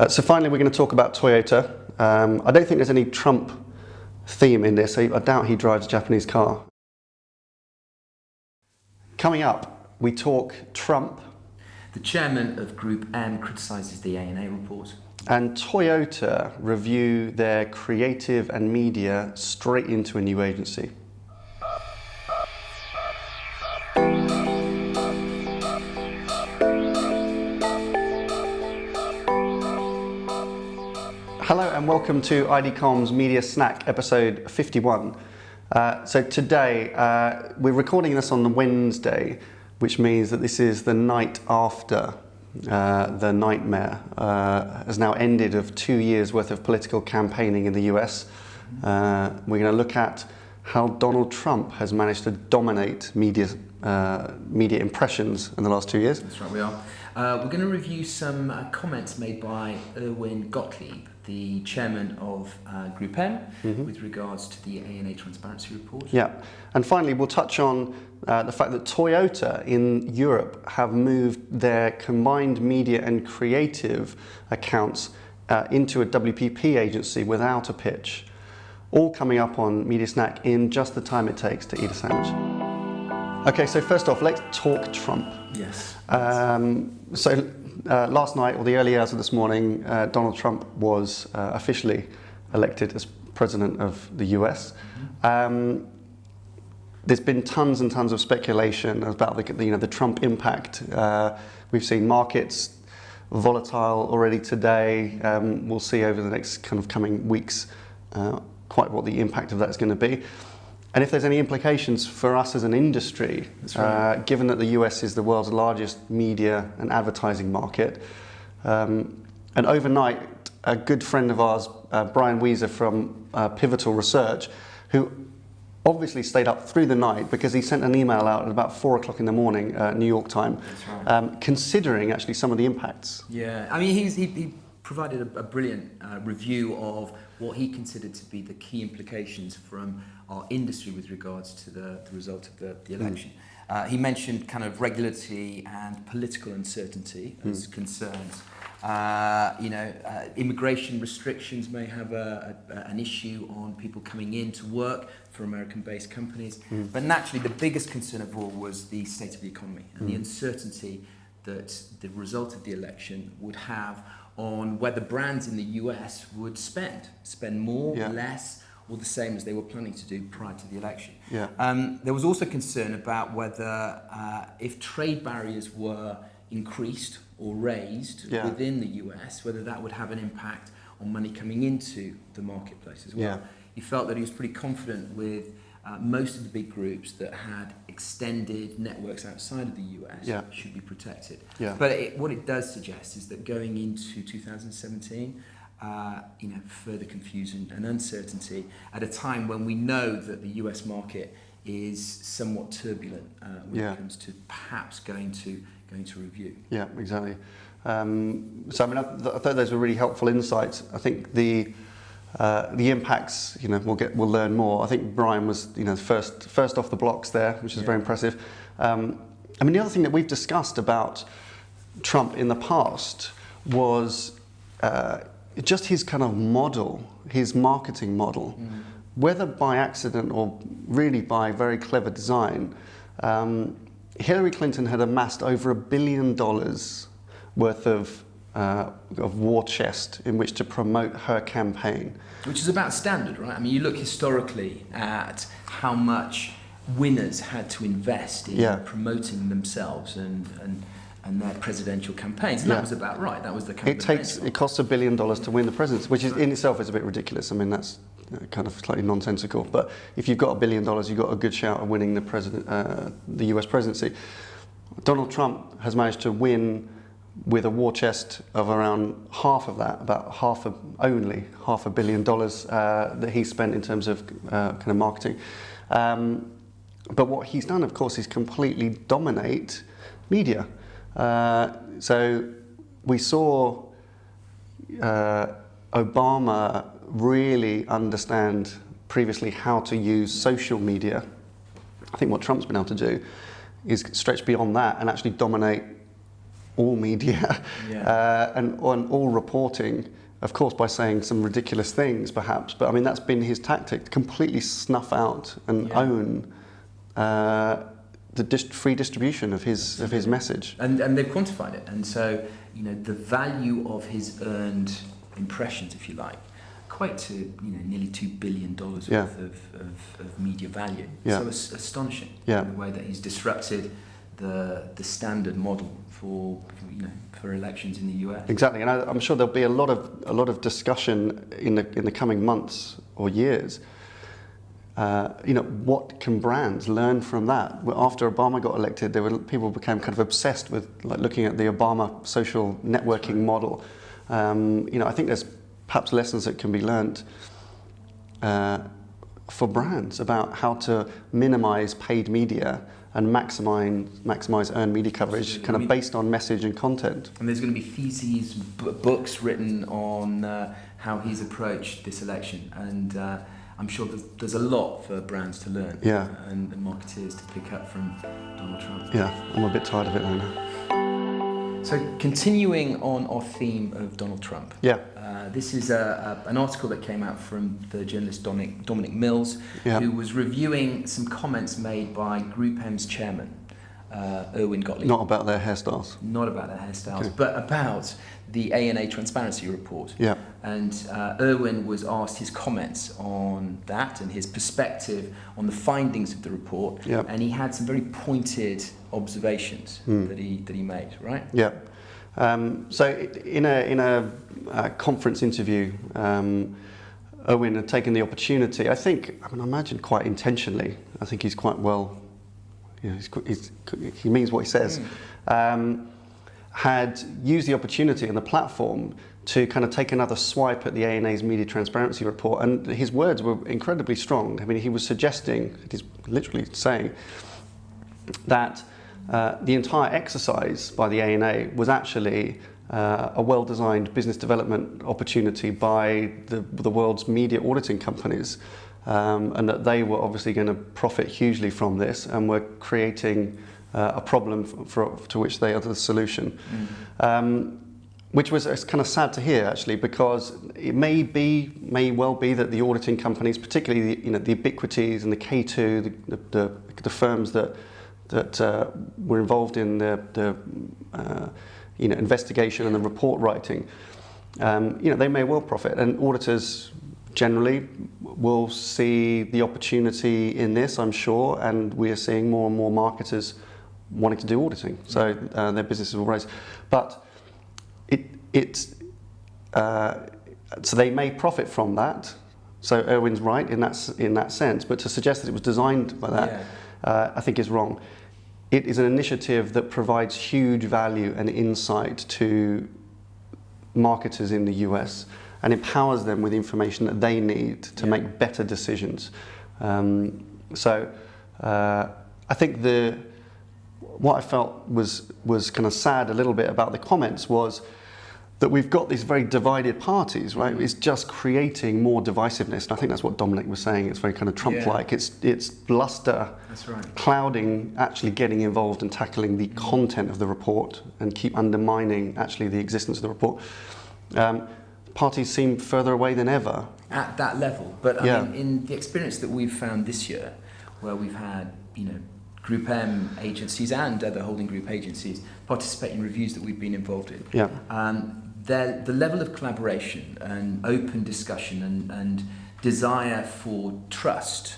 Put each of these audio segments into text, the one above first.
So finally, we're going to talk about Toyota. I don't think there's any Trump theme in this. I doubt he drives a Japanese car. Coming up, we talk Trump. The chairman of GroupM criticises the A&A report. And Toyota review their creative and media straight into a new agency. Hello and welcome to IDCOM's Media Snack, episode 51. So today, we're recording this on the Wednesday, which means that this is the night after the nightmare has now ended of 2 years worth of political campaigning in the US. We're going to look at how Donald Trump has managed to dominate media impressions in the last 2 years. That's right, we are. We're going to review some comments made by Irwin Gotlieb, the chairman of GroupM, with regards to the A&A transparency report. Yeah, and finally we'll touch on the fact that Toyota in Europe have moved their combined media and creative accounts into a WPP agency without a pitch. All coming up on Media Snack in just the time it takes to eat a sandwich. Okay, so first off, let's talk Trump. Yes. Last night, or the early hours of this morning, Donald Trump was officially elected as president of the US. There's been tons and tons of speculation about the Trump impact. We've seen markets volatile already today. We'll see over the next kind of coming weeks quite what the impact of that is going to be. And if there's any implications for us as an industry, given that the US is the world's largest media and advertising market. And overnight, a good friend of ours, Brian Wieser from Pivotal Research, who obviously stayed up through the night because he sent an email out at about 4 o'clock in the morning, New York time, considering actually some of the impacts. Yeah, I mean, he provided a brilliant review of what he considered to be the key implications from our industry with regards to the result of the election. He mentioned kind of regulatory and political uncertainty as concerns. Immigration restrictions may have an issue on people coming in to work for American-based companies. But naturally, the biggest concern of all was the state of the economy and the uncertainty that the result of the election would have on whether brands in the US would spend more, less, or the same as they were planning to do prior to the election. There was also concern about whether if trade barriers were increased or raised within the US, whether that would have an impact on money coming into the marketplace as well. He felt that he was pretty confident with most of the big groups that had extended networks outside of the US should be protected. But what it does suggest is that going into 2017, further confusion and uncertainty at a time when we know that the US market is somewhat turbulent when it comes to perhaps going to review. Yeah, exactly. I thought those were really helpful insights. I think the impacts, we'll learn more. I think Brian was, first off the blocks there, which is very impressive. The other thing that we've discussed about Trump in the past was just his kind of model, his marketing model, whether by accident or really by very clever design. Hillary Clinton had amassed over $1 billion worth of war chest in which to promote her campaign. Which is about standard, right? I mean, you look historically at how much winners had to invest in promoting themselves and their presidential campaigns. And that was about right. That was the kind of it costs $1 billion to win the presidency, which is in itself is a bit ridiculous. I mean, that's kind of slightly nonsensical. But if you've got $1 billion, you've got a good shout of winning the US presidency. Donald Trump has managed to win with a war chest of around half of that, about only $500 million that he spent in terms of kind of marketing. But what he's done, of course, is completely dominate media. So we saw Obama really understand previously how to use social media. I think what Trump's been able to do is stretch beyond that and actually dominate all media and on all reporting, of course, by saying some ridiculous things, perhaps. But I mean, that's been his tactic: to completely snuff out and own the free distribution of his message. And they've quantified it. And so, you know, the value of his earned impressions, if you like, equate to, you know, nearly $2 billion worth of media value. So it's astonishing the way that he's disrupted the standard model for elections in the US. Exactly, and I'm sure there'll be a lot of discussion in the coming months or years. What can brands learn from that? After Obama got elected, people became kind of obsessed with like looking at the Obama social networking model. I think there's perhaps lessons that can be learned for brands about how to minimize paid media and maximize earned media coverage, kind of based on message and content. And there's going to be theses, books written on how he's approached this election, and I'm sure there's a lot for brands to learn and marketeers to pick up from Donald Trump. Yeah, I'm a bit tired of it now. So continuing on our theme of Donald Trump. This is an article that came out from the journalist Dominic Mills, who was reviewing some comments made by GroupM's chairman, Irwin Gotlieb. Not about their hairstyles. Not about their hairstyles, but about the ANA transparency report. And Irwin was asked his comments on that and his perspective on the findings of the report. And he had some very pointed observations that he made, right? So in a conference interview, Irwin had taken the opportunity, I imagine quite intentionally, I think he's quite well, he means what he says, had used the opportunity and the platform to kind of take another swipe at the ANA's media transparency report, and his words were incredibly strong. I mean, he was suggesting, he's literally saying that the entire exercise by the ANA was actually a well-designed business development opportunity by the world's media auditing companies, and that they were obviously going to profit hugely from this and were creating a problem to which they are the solution. Which was kind of sad to hear, actually, because it may well be that the auditing companies, particularly the Ubiquities and the K2, the firms that were involved in the investigation and the report writing, they may well profit, and auditors generally will see the opportunity in this, I'm sure, and we are seeing more and more marketers wanting to do auditing, so their businesses will rise. But so they may profit from that. So Irwin's right in that sense, but to suggest that it was designed by that, I think is wrong. It is an initiative that provides huge value and insight to marketers in the US and empowers them with information that they need to make better decisions. So I think what I felt was kind of sad a little bit about the comments was that we've got these very divided parties, right? It's just creating more divisiveness. And I think that's what Dominic was saying. It's very kind of Trump-like. It's bluster, clouding, actually getting involved and tackling the content of the report and keep undermining actually the existence of the report. Parties seem further away than ever. At that level. But I mean, in the experience that we've found this year, where we've had, GroupM agencies and other holding group agencies participate in reviews that we've been involved in. The level of collaboration and open discussion and desire for trust,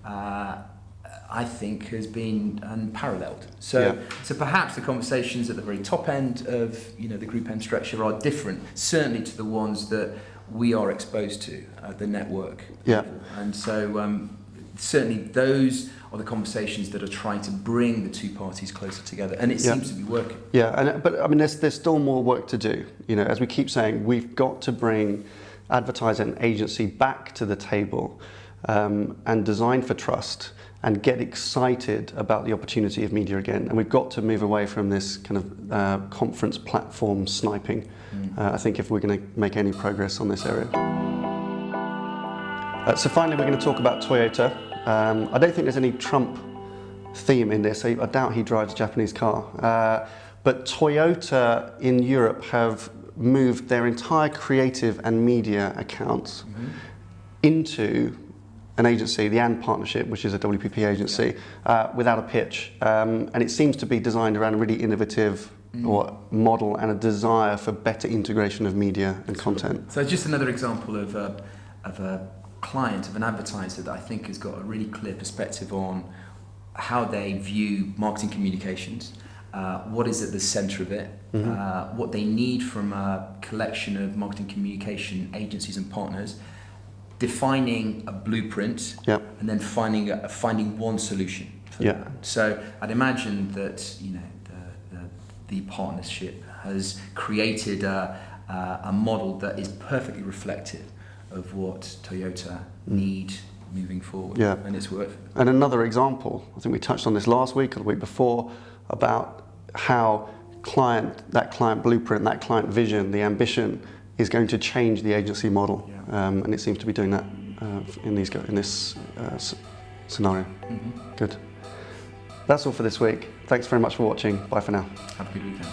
I think, has been unparalleled. So perhaps the conversations at the very top end of the GroupM structure are different, certainly to the ones that we are exposed to at the network level. And so certainly those are the conversations that are trying to bring the two parties closer together, and it seems to be working. But I mean, there's still more work to do. As we keep saying, we've got to bring advertiser and agency back to the table and design for trust and get excited about the opportunity of media again. And we've got to move away from this kind of conference platform sniping. I think if we're going to make any progress on this area. So finally, we're going to talk about Toyota. I don't think there's any Trump theme in this. I doubt he drives a Japanese car. But Toyota in Europe have moved their entire creative and media accounts into an agency, the AND partnership, which is a WPP agency, without a pitch. And it seems to be designed around a really innovative or model and a desire for better integration of media and content. So just another example of a client, of an advertiser that I think has got a really clear perspective on how they view marketing communications, what is at the center of it, what they need from a collection of marketing communication agencies and partners, defining a blueprint, and then finding one solution for that. So I'd imagine that the partnership has created a model that is perfectly reflective of what Toyota need moving forward, and it's worth it. And another example, I think we touched on this last week or the week before, about how that client blueprint, that client vision, the ambition is going to change the agency model, and it seems to be doing that in this scenario. Good. That's all for this week. Thanks very much for watching. Bye for now. Have a good weekend.